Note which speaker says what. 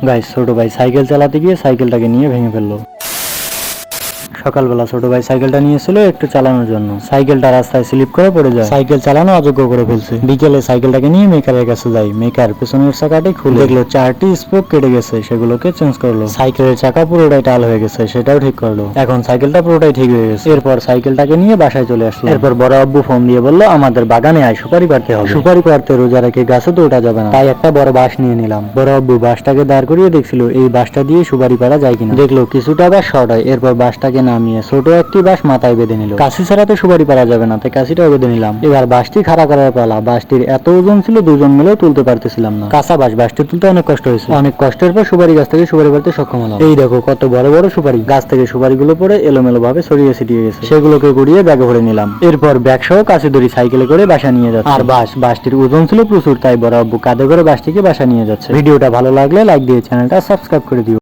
Speaker 1: Guys, ছোট ভাই cycle চালাতে গিয়ে সাইকেলটাকে নিয়ে ভেঙে ফেললো। সকালবেলা ছোট ভাই সাইকেলটা নিয়েছিল একটু চালানোর জন্য, সাইকেলটা রাস্তায় স্লিপ করে পড়ে যায়, সাইকেল চালানো অযোগ্য করে ফেলছে। বিকেলে সাইকেলটাকে নিয়ে মেকারের কাছে যায়, মেকার পেছনের চাকাটি খুলে দেখলো 4টি স্পোক কেটে গেছে, সেগুলোকে চেঞ্জ করলো। সাইকেলের চাকা পুরোটাই টাল হয়ে গেছে, সেটাও ঠিক করলো। এখন সাইকেলটা পুরোটাই ঠিক হয়ে গেছে। এরপর সাইকেলটাকে নিয়ে বাসায় চলে আসলো। এরপর বড় আব্বু ফোন দিয়ে বললো, আমাদের বাগানে আয়, সুপারি পাড়তে হবে। সুপারি পাড়তে রোজা রেখে গাছে তো ওঠা যাবে না, তাই একটা বড় বাঁশ নিয়ে নিলাম। বড় আব্বু বাঁশটাকে দাঁড় করিয়ে দেখছিল এই বাঁশটা দিয়ে সুপারি পাড়া যায় কিনা। দেখলো কিছুটা বাঁশ শর্ট হয়। এরপর বাঁশটাকে নামিয়ে ছোট একটি বাঁশ মাথায় বেঁধে নিল। কাশি ছাড়াতে সুপারি পারা যাবে না, তাই কাশিটাও বেঁধে নিলাম। এবার বাঁশটি খাড়া করার পালা। বাঁশটির এত ওজন ছিল দুজন মিলেও তুলতে পারতেছিলাম না। কাঁচা বাঁশটি তুলতে অনেক কষ্ট হয়েছে। অনেক কষ্টের পর সুপারি গাছ থেকে সুপারি পারতে সক্ষম হলাম। এই দেখো কত বড় বড় সুপারি। গাছ থেকে সুপারিগুলো পড়ে এলোমেলো ভাবে ছড়িয়ে ছিটিয়ে গেছে, সেগুলোকে গুড়িয়ে ব্যাগে ভরে নিলাম। এরপর ব্যাগ সহ কাছে দড়ি সাইকেলে করে বাসা নিয়ে যাচ্ছে। আর বাঁশটির ওজন ছিল প্রচুর, তাই বড় আব্বু কাঁধে করে বাঁশটিকে বাসা নিয়ে যাচ্ছে। ভিডিওটা ভালো লাগলে লাইক দিয়ে চ্যানেলটা সাবস্ক্রাইব করে দিও।